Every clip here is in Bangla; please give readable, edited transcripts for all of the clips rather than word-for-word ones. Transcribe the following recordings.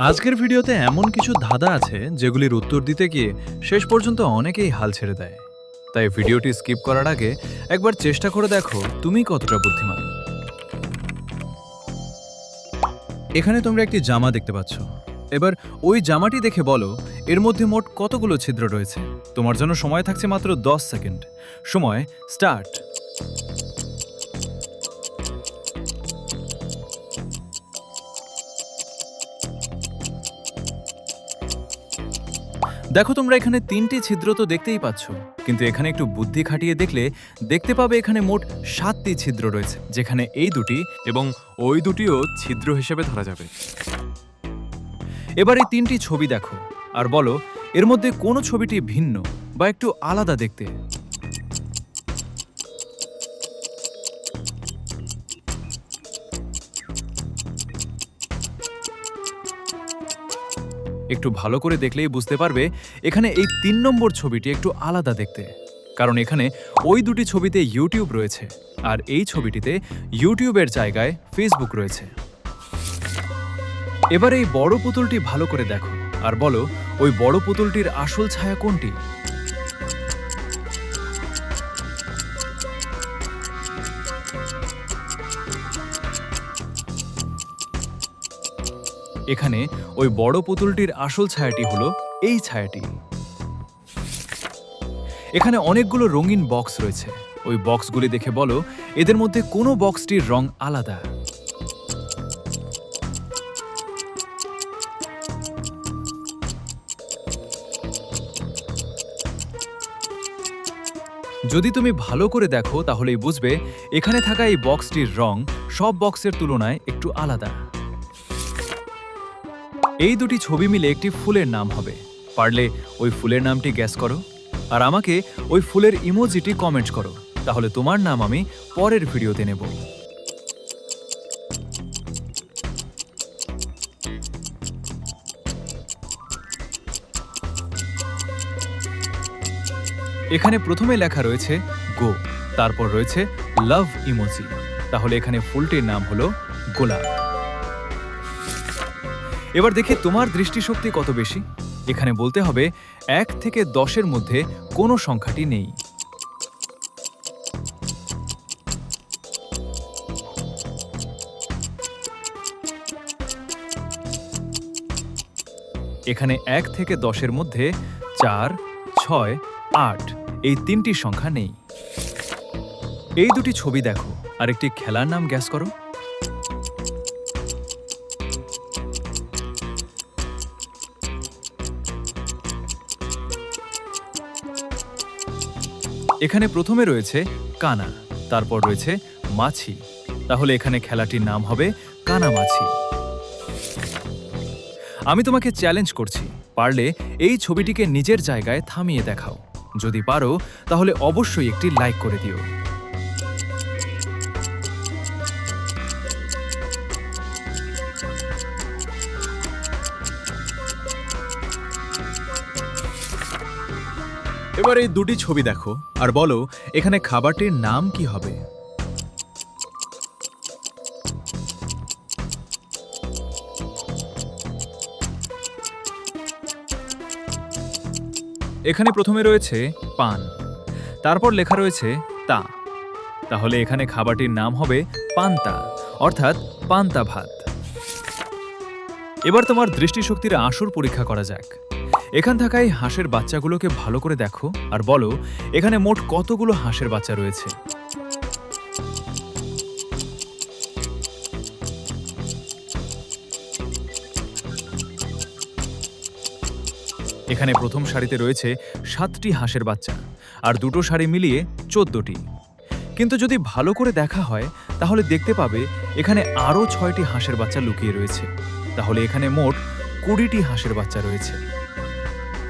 আজকের ভিডিওতে এমন কিছু ধাঁধা আছে যেগুলির উত্তর দিতে গিয়ে শেষ পর্যন্ত অনেকেই হাল ছেড়ে দেয়। তাই ভিডিওটি স্কিপ করার আগে একবার চেষ্টা করে দেখো তুমি কতটা বুদ্ধিমান। এখানে তোমরা একটি জামা দেখতে পাচ্ছ। এবার ওই জামাটি দেখে বলো এর মধ্যে মোট কতগুলো ছিদ্র রয়েছে। তোমার জন্য সময় থাকছে মাত্র 10 সেকেন্ড। সময় স্টার্ট। দেখো তোমরা এখানে 3টি ছিদ্র তো দেখতেই পাচ্ছ, কিন্তু এখানে একটু বুদ্ধি খাটিয়ে দেখলে দেখতে পাবে এখানে মোট 7টি ছিদ্র রয়েছে, যেখানে এই দুটি এবং ওই দুটিও ছিদ্র হিসেবে ধরা যাবে। এবার এই 3টি ছবি দেখো আর বলো এর মধ্যে কোন ছবিটি ভিন্ন বা একটু আলাদা দেখতে। একটু ভালো করে দেখলেই বুঝতে পারবে এখানে এই 3 নম্বর ছবিটি একটু আলাদা দেখতে, কারণ এখানে ওই দুটি ছবিতে ইউটিউব রয়েছে আর এই ছবিটিতে ইউটিউবের জায়গায় ফেসবুক রয়েছে। এবার এই বড় পুতুলটি ভালো করে দেখো আর বলো ওই বড় পুতুলটির আসল ছায়া কোনটি। এখানে ওই বড় পুতুলটির আসল ছায়াটি হলো এই ছায়াটি। এখানে অনেকগুলো রঙিন বক্স রয়েছে। ওই বক্সগুলি দেখে বলো এদের মধ্যে কোন বক্সটির রং আলাদা। যদি তুমি ভালো করে দেখো তাহলেই বুঝবে এখানে থাকা এই বক্সটির রং সব বক্সের তুলনায় একটু আলাদা। এই দুটি ছবি মিলে একটি ফুলের নাম হবে। পারলে ওই ফুলের নামটি গ্যাস করো আর আমাকে ওই ফুলের ইমোজিটি কমেন্ট করো, তাহলে তোমার নাম আমি পরের ভিডিওতে নেব। এখানে প্রথমে লেখা রয়েছে গো, তারপর রয়েছে লাভ ইমোজি, তাহলে এখানে ফুলটির নাম হলো গোলাপ। এবার দেখি তোমার দৃষ্টিশক্তি কত বেশি। এখানে বলতে হবে 1 থেকে 10-এর মধ্যে কোনো সংখ্যাটি নেই। এখানে 1 থেকে 10-এর মধ্যে 4, 6, 8 এই 3টি সংখ্যা নেই। এই দুটি ছবি দেখো আর একটি খেলার নাম গ্যাস করো। এখানে প্রথমে রয়েছে কানা, তারপর রয়েছে মাছি, তাহলে এখানে খেলাটির নাম হবে কানামাছি। আমি তোমাকে চ্যালেঞ্জ করছি, পারলে এই ছবিটিকে নিজের জায়গায় থামিয়ে দেখাও। যদি পারো তাহলে অবশ্যই একটি লাইক করে দিও। এবার এই দুটি ছবি দেখো আর বলো এখানে খাবারটির নাম কি হবে। এখানে প্রথমে রয়েছে পান, তারপর লেখা রয়েছে তা, তাহলে এখানে খাবারটির নাম হবে পান্তা, অর্থাৎ পান্তা ভাত। এবার তোমার দৃষ্টিশক্তির আসল পরীক্ষা করা যাক। এখান থাকা এই হাঁসের বাচ্চাগুলোকে ভালো করে দেখো আর বলো এখানে মোট কতগুলো হাঁসের বাচ্চা রয়েছে। এখানে প্রথম সারিতে রয়েছে 7টি হাঁসের বাচ্চা আর দুটো সারি মিলিয়ে 14টি। কিন্তু যদি ভালো করে দেখা হয় তাহলে দেখতে পাবে এখানে আরও 6টি হাঁসের বাচ্চা লুকিয়ে রয়েছে, তাহলে এখানে মোট 20টি হাঁসের বাচ্চা রয়েছে।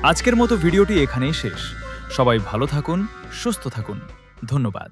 আজকের মতো ভিডিওটি এখানেই শেষ। সবাই ভালো থাকুন, সুস্থ থাকুন। ধন্যবাদ।